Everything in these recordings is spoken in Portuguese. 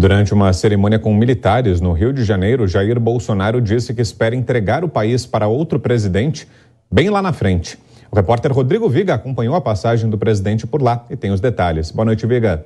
Durante uma cerimônia com militares no Rio de Janeiro, Jair Bolsonaro disse que espera entregar o país para outro presidente bem lá na frente. O repórter Rodrigo Viga acompanhou a passagem do presidente por lá e tem os detalhes. Boa noite, Viga.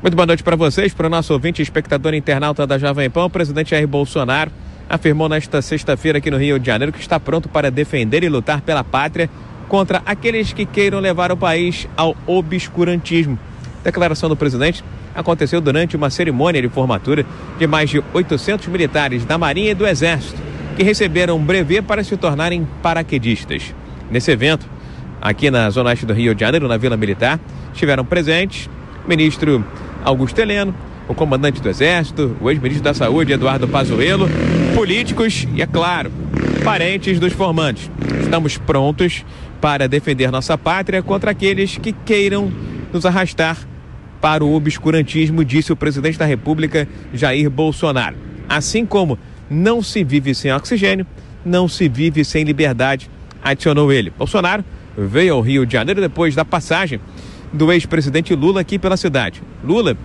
Muito boa noite para vocês, para o nosso ouvinte e espectador internauta da Jovem Pan. O presidente Jair Bolsonaro afirmou nesta sexta-feira aqui no Rio de Janeiro que está pronto para defender e lutar pela pátria contra aqueles que queiram levar o país ao obscurantismo. A declaração do presidente aconteceu durante uma cerimônia de formatura de mais de 800 militares da Marinha e do Exército, que receberam um brevet para se tornarem paraquedistas. Nesse evento, aqui na Zona Oeste do Rio de Janeiro, na Vila Militar, estiveram presentes o ministro Augusto Heleno, o comandante do Exército, o ex-ministro da Saúde, Eduardo Pazuello, políticos e, é claro, parentes dos formandos. Estamos prontos para defender nossa pátria contra aqueles que queiram nos arrastar para o obscurantismo, disse o presidente da República, Jair Bolsonaro. Assim como não se vive sem oxigênio, não se vive sem liberdade, adicionou ele. Bolsonaro veio ao Rio de Janeiro depois da passagem do ex-presidente Lula aqui pela cidade. Lula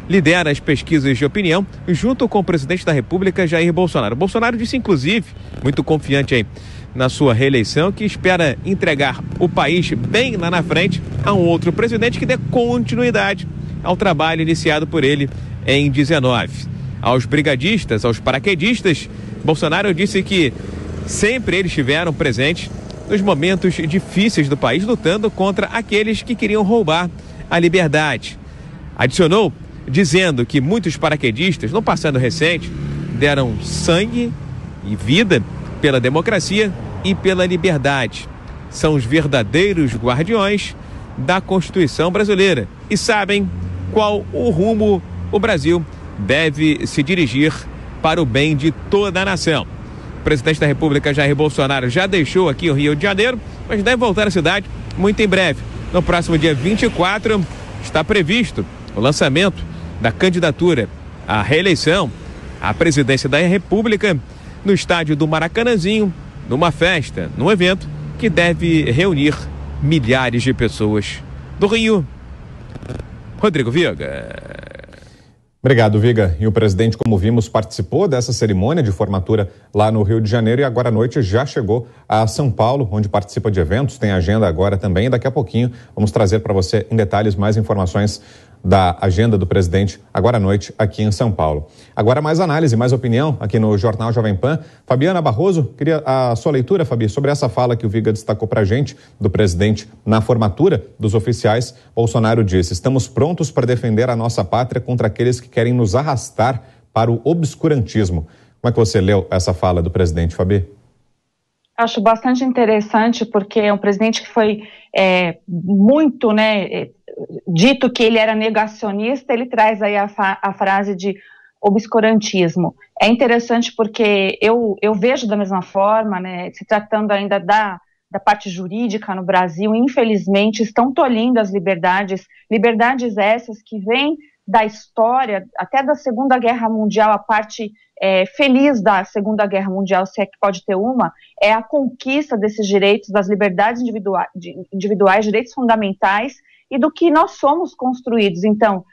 lidera as pesquisas de opinião junto com o presidente da República, Jair Bolsonaro. Bolsonaro disse, inclusive, muito confiante aí na sua reeleição, que espera entregar o país bem lá na frente a um outro presidente que dê continuidade ao trabalho iniciado por ele em 19. Aos brigadistas, aos paraquedistas, Bolsonaro disse que sempre eles estiveram presentes nos momentos difíceis do país, lutando contra aqueles que queriam roubar a liberdade. Adicionou dizendo que muitos paraquedistas, no passado recente, deram sangue e vida pela democracia e pela liberdade. São os verdadeiros guardiões da Constituição brasileira e sabem qual o rumo o Brasil deve se dirigir para o bem de toda a nação. O presidente da República, Jair Bolsonaro, já deixou aqui o Rio de Janeiro, mas deve voltar à cidade muito em breve. No próximo dia 24, está previsto o lançamento da candidatura à reeleição à presidência da República no estádio do Maracanãzinho, numa festa, num evento que deve reunir milhares de pessoas do Rio. Rodrigo Viga. Obrigado, Viga. E o presidente, como vimos, participou dessa cerimônia de formatura lá no Rio de Janeiro e agora à noite já chegou a São Paulo, onde participa de eventos, tem agenda agora também. Daqui a pouquinho vamos trazer para você em detalhes mais informações da agenda do presidente agora à noite aqui em São Paulo. Agora mais análise, mais opinião aqui no Jornal Jovem Pan. Fabiana Barroso, queria a sua leitura, Fabi, sobre essa fala que o Viga destacou para a gente, do presidente na formatura dos oficiais. Bolsonaro disse: estamos prontos para defender a nossa pátria contra aqueles que querem nos arrastar para o obscurantismo. Como é que você leu essa fala do presidente, Fabi? Acho bastante interessante, porque é um presidente que foi muito, dito que ele era negacionista, ele traz aí a frase de obscurantismo. É interessante porque eu vejo da mesma forma, se tratando ainda da parte jurídica no Brasil, infelizmente estão tolhindo as liberdades essas que vêm da história, até da Segunda Guerra Mundial. A parte feliz da Segunda Guerra Mundial, se é que pode ter uma, é a conquista desses direitos, das liberdades individuais, direitos fundamentais, e do que nós somos construídos. Então,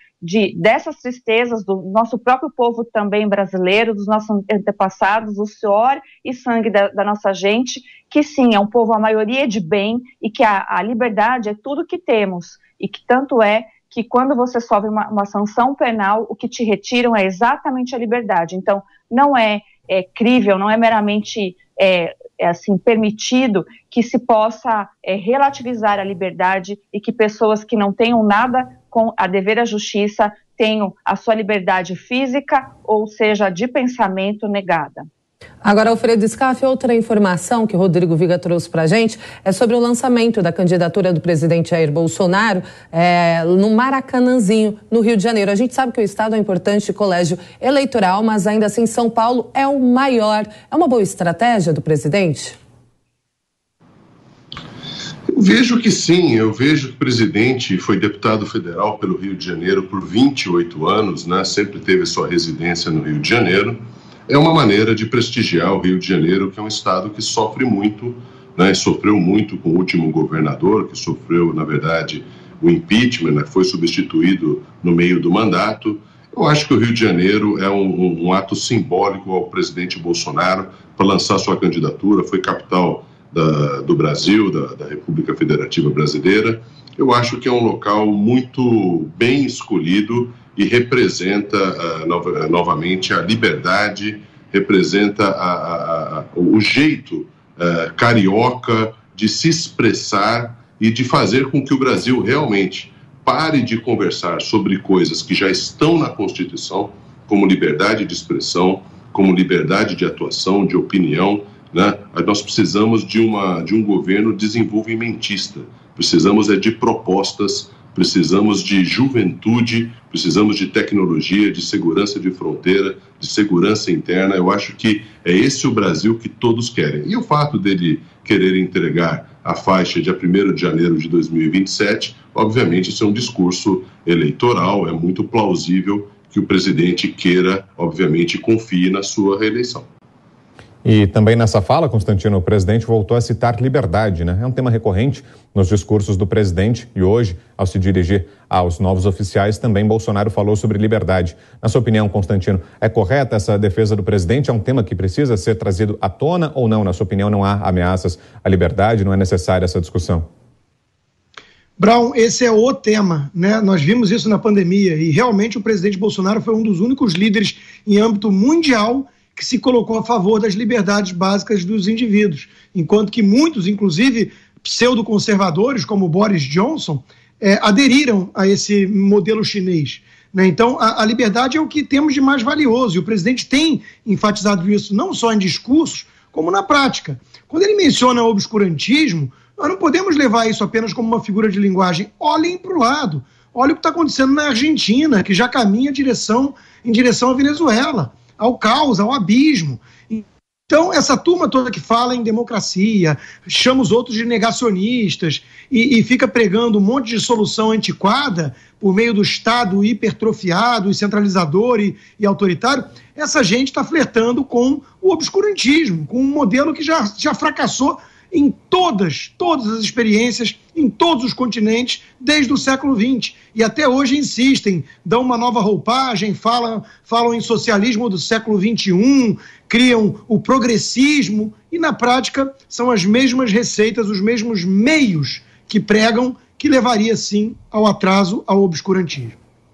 dessas tristezas do nosso próprio povo também brasileiro, dos nossos antepassados, o suor e sangue da nossa gente, que sim, é um povo, a maioria é de bem, e que a liberdade é tudo que temos, e que tanto é que quando você sofre uma sanção penal, o que te retiram é exatamente a liberdade. Então, não é crível, não é meramente permitido que se possa relativizar a liberdade e que pessoas que não tenham nada com a dever à justiça tenham a sua liberdade física, ou seja, de pensamento, negada. Agora, Alfredo Scaff, outra informação que o Rodrigo Viga trouxe para a gente é sobre o lançamento da candidatura do presidente Jair Bolsonaro no Maracanãzinho, no Rio de Janeiro. A gente sabe que o estado é um importante colégio eleitoral, mas ainda assim São Paulo é o maior. É uma boa estratégia do presidente? Eu vejo que sim. Eu vejo que o presidente foi deputado federal pelo Rio de Janeiro por 28 anos, sempre teve sua residência no Rio de Janeiro. É uma maneira de prestigiar o Rio de Janeiro, que é um estado que sofre muito, sofreu muito com o último governador, que sofreu, na verdade, o impeachment, foi substituído no meio do mandato, Eu acho que o Rio de Janeiro é um ato simbólico ao presidente Bolsonaro para lançar sua candidatura. Foi capital do Brasil, da República Federativa Brasileira. Eu acho que é um local muito bem escolhido e representa novamente a liberdade, representa o jeito carioca de se expressar e de fazer com que o Brasil realmente pare de conversar sobre coisas que já estão na Constituição, como liberdade de expressão, como liberdade de atuação, de opinião, né? Nós precisamos de um governo desenvolvimentista, precisamos de propostas, precisamos de juventude, precisamos de tecnologia, de segurança de fronteira, de segurança interna. Eu acho que é esse o Brasil que todos querem. E o fato dele querer entregar a faixa dia 1º de janeiro de 2027, obviamente isso é um discurso eleitoral, é muito plausível que o presidente queira, obviamente, confie na sua reeleição. E também nessa fala, Constantino, o presidente voltou a citar liberdade, né? É um tema recorrente nos discursos do presidente e hoje, ao se dirigir aos novos oficiais, também Bolsonaro falou sobre liberdade. Na sua opinião, Constantino, é correta essa defesa do presidente? É um tema que precisa ser trazido à tona ou não? Na sua opinião, não há ameaças à liberdade? Não é necessária essa discussão? Brown, esse é o tema, né? Nós vimos isso na pandemia e realmente o presidente Bolsonaro foi um dos únicos líderes em âmbito mundial que se colocou a favor das liberdades básicas dos indivíduos, enquanto que muitos, inclusive pseudo-conservadores, como Boris Johnson, aderiram a esse modelo chinês, né? Então, a liberdade é o que temos de mais valioso, e o presidente tem enfatizado isso não só em discursos, como na prática. Quando ele menciona obscurantismo, nós não podemos levar isso apenas como uma figura de linguagem. Olhem para o lado, olhem o que está acontecendo na Argentina, que já caminha em direção à Venezuela, ao caos, ao abismo. Então, essa turma toda que fala em democracia, chama os outros de negacionistas e fica pregando um monte de solução antiquada por meio do Estado hipertrofiado e centralizador e autoritário, essa gente está flertando com o obscurantismo, com um modelo que já fracassou em todas as experiências, em todos os continentes, desde o século XX. E até hoje insistem, dão uma nova roupagem, falam em socialismo do século XXI, criam o progressismo, e na prática são as mesmas receitas, os mesmos meios que pregam, que levaria sim ao atraso, ao obscurantismo.